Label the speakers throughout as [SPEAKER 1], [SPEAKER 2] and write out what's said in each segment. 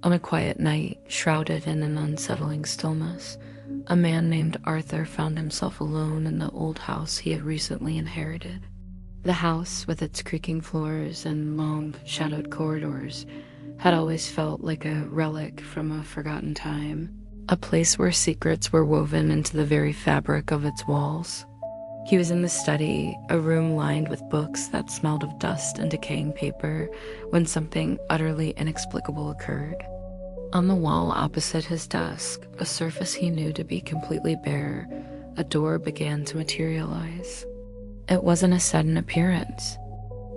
[SPEAKER 1] On a quiet night, shrouded in an unsettling stillness, a man named Arthur found himself alone in the old house he had recently inherited. The house, with its creaking floors and long, shadowed corridors, had always felt like a relic from a forgotten time, a place where secrets were woven into the very fabric of its walls. He was in the study, a room lined with books that smelled of dust and decaying paper, when something utterly inexplicable occurred. On the wall opposite his desk, a surface he knew to be completely bare, a door began to materialize. It wasn't a sudden appearance.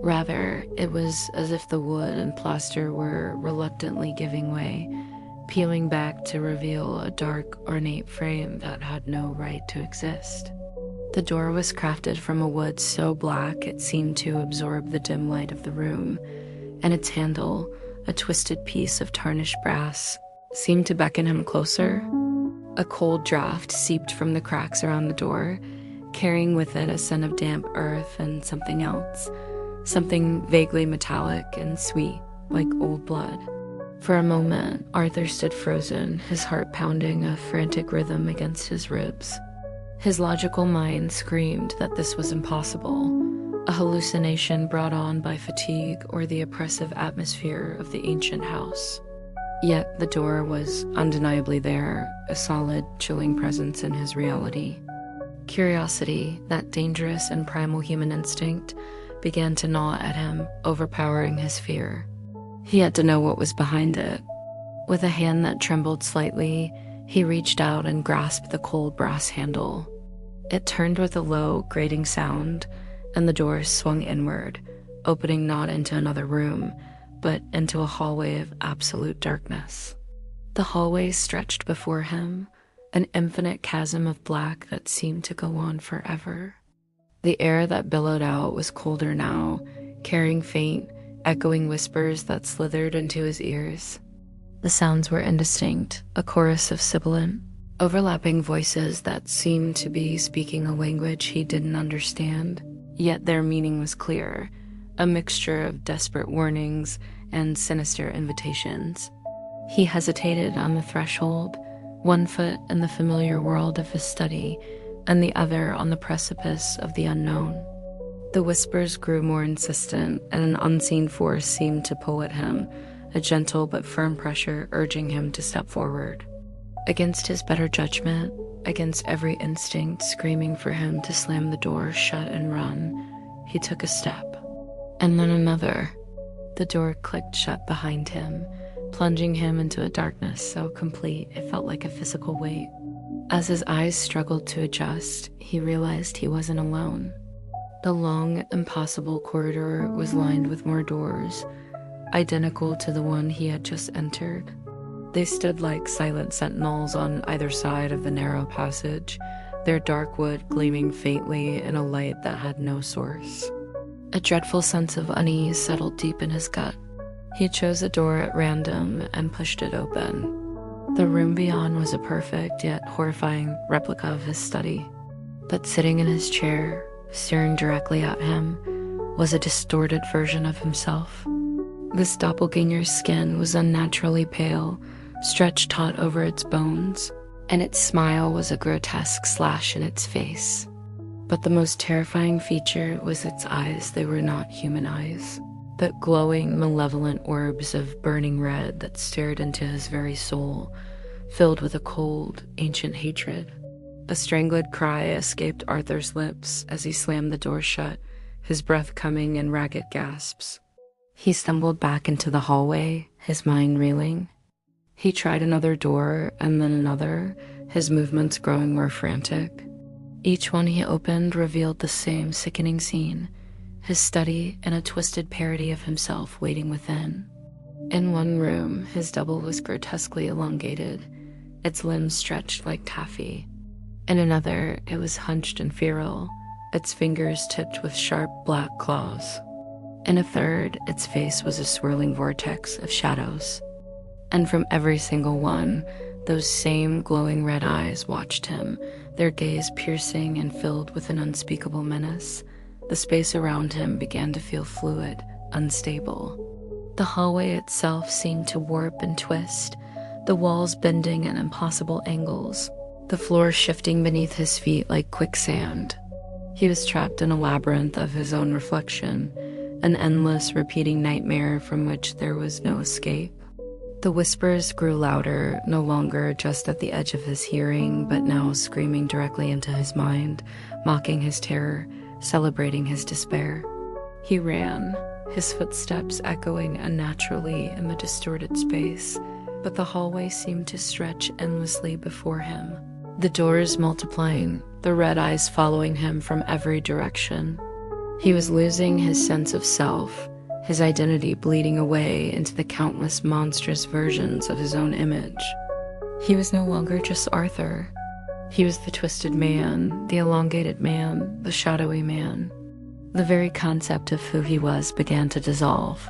[SPEAKER 1] Rather, it was as if the wood and plaster were reluctantly giving way, peeling back to reveal a dark, ornate frame that had no right to exist. The door was crafted from a wood so black it seemed to absorb the dim light of the room, and its handle, a twisted piece of tarnished brass, seemed to beckon him closer. A cold draft seeped from the cracks around the door, carrying with it a scent of damp earth and something else, something vaguely metallic and sweet, like old blood. For a moment, Arthur stood frozen, his heart pounding a frantic rhythm against his ribs. His logical mind screamed that this was impossible, a hallucination brought on by fatigue or the oppressive atmosphere of the ancient house. Yet the door was undeniably there, a solid, chilling presence in his reality. Curiosity, that dangerous and primal human instinct, began to gnaw at him, overpowering his fear. He had to know what was behind it. With a hand that trembled slightly, he reached out and grasped the cold brass handle. It turned with a low, grating sound, and the door swung inward, opening not into another room, but into a hallway of absolute darkness. The hallway stretched before him, an infinite chasm of black that seemed to go on forever. The air that billowed out was colder now, carrying faint, echoing whispers that slithered into his ears. The sounds were indistinct, a chorus of sibilant, overlapping voices that seemed to be speaking a language he didn't understand. Yet their meaning was clear, a mixture of desperate warnings and sinister invitations. He hesitated on the threshold, one foot in the familiar world of his study, and the other on the precipice of the unknown. The whispers grew more insistent, and an unseen force seemed to pull at him, a gentle but firm pressure urging him to step forward. Against his better judgment, against every instinct screaming for him to slam the door shut and run, he took a step, and then another. The door clicked shut behind him, plunging him into a darkness so complete it felt like a physical weight. As his eyes struggled to adjust, he realized he wasn't alone. The long, impossible corridor was lined with more doors, identical to the one he had just entered. They stood like silent sentinels on either side of the narrow passage, their dark wood gleaming faintly in a light that had no source. A dreadful sense of unease settled deep in his gut. He chose a door at random and pushed it open. The room beyond was a perfect yet horrifying replica of his study. But sitting in his chair, staring directly at him, was a distorted version of himself. This doppelganger's skin was unnaturally pale, stretched taut over its bones, and its smile was a grotesque slash in its face. But the most terrifying feature was its eyes. They were not human eyes, but glowing, malevolent orbs of burning red that stared into his very soul, filled with a cold, ancient hatred. A strangled cry escaped Arthur's lips as he slammed the door shut, his breath coming in ragged gasps. He stumbled back into the hallway, his mind reeling. He tried another door and then another, his movements growing more frantic. Each one he opened revealed the same sickening scene, his study and a twisted parody of himself waiting within. In one room, his double was grotesquely elongated, its limbs stretched like taffy. In another, it was hunched and feral, its fingers tipped with sharp black claws. In a third, its face was a swirling vortex of shadows. And from every single one, those same glowing red eyes watched him, their gaze piercing and filled with an unspeakable menace. The space around him began to feel fluid, unstable. The hallway itself seemed to warp and twist, the walls bending at impossible angles, the floor shifting beneath his feet like quicksand. He was trapped in a labyrinth of his own reflection, an endless repeating nightmare from which there was no escape. The whispers grew louder, no longer just at the edge of his hearing, but now screaming directly into his mind, mocking his terror, celebrating his despair. He ran, his footsteps echoing unnaturally in the distorted space, but the hallway seemed to stretch endlessly before him, the doors multiplying, the red eyes following him from every direction. He was losing his sense of self, his identity bleeding away into the countless monstrous versions of his own image. He was no longer just Arthur. He was the twisted man, the elongated man, the shadowy man. The very concept of who he was began to dissolve.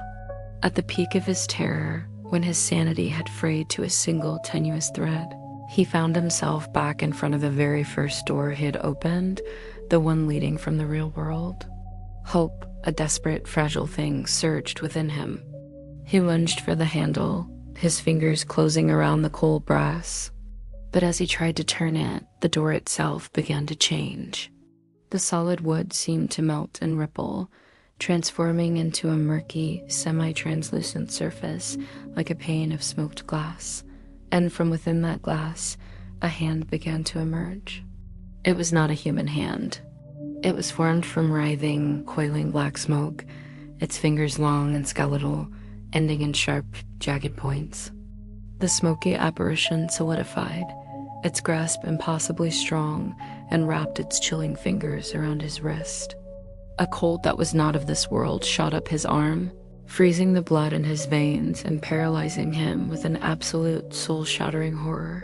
[SPEAKER 1] At the peak of his terror, when his sanity had frayed to a single tenuous thread, he found himself back in front of the very first door he had opened, the one leading from the real world. Hope, a desperate, fragile thing, surged within him. He lunged for the handle, his fingers closing around the cold brass. But as he tried to turn it, the door itself began to change. The solid wood seemed to melt and ripple, transforming into a murky, semi-translucent surface like a pane of smoked glass. And from within that glass, a hand began to emerge. It was not a human hand. It was formed from writhing, coiling black smoke, its fingers long and skeletal, ending in sharp, jagged points. The smoky apparition solidified, its grasp impossibly strong, and wrapped its chilling fingers around his wrist. A cold that was not of this world shot up his arm, freezing the blood in his veins and paralyzing him with an absolute soul-shattering horror.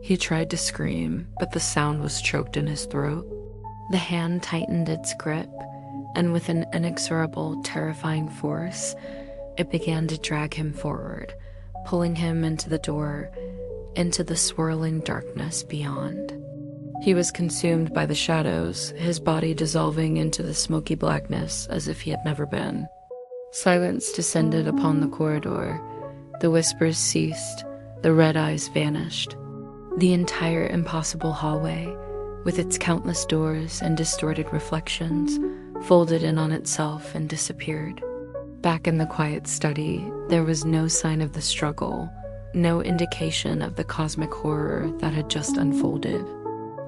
[SPEAKER 1] He tried to scream, but the sound was choked in his throat. The hand tightened its grip, and with an inexorable, terrifying force, it began to drag him forward, pulling him into the door, into the swirling darkness beyond. He was consumed by the shadows, his body dissolving into the smoky blackness as if he had never been. Silence descended upon the corridor. The whispers ceased, the red eyes vanished. The entire impossible hallway, with its countless doors and distorted reflections, folded in on itself and disappeared. Back in the quiet study, there was no sign of the struggle, no indication of the cosmic horror that had just unfolded.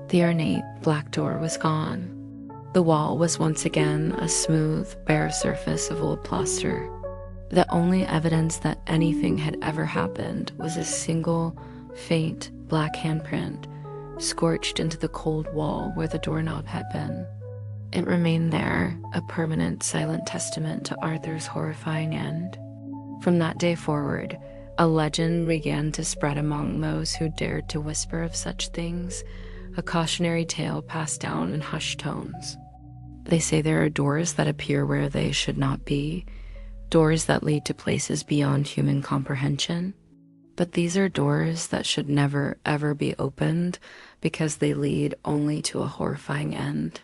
[SPEAKER 1] The ornate black door was gone. The wall was once again a smooth, bare surface of old plaster. The only evidence that anything had ever happened was a single, faint, black handprint scorched into the cold wall where the doorknob had been. It remained there, a permanent, silent testament to Arthur's horrifying end. From that day forward, a legend began to spread among those who dared to whisper of such things, a cautionary tale passed down in hushed tones. They say there are doors that appear where they should not be, doors that lead to places beyond human comprehension. But these are doors that should never, ever be opened because they lead only to a horrifying end.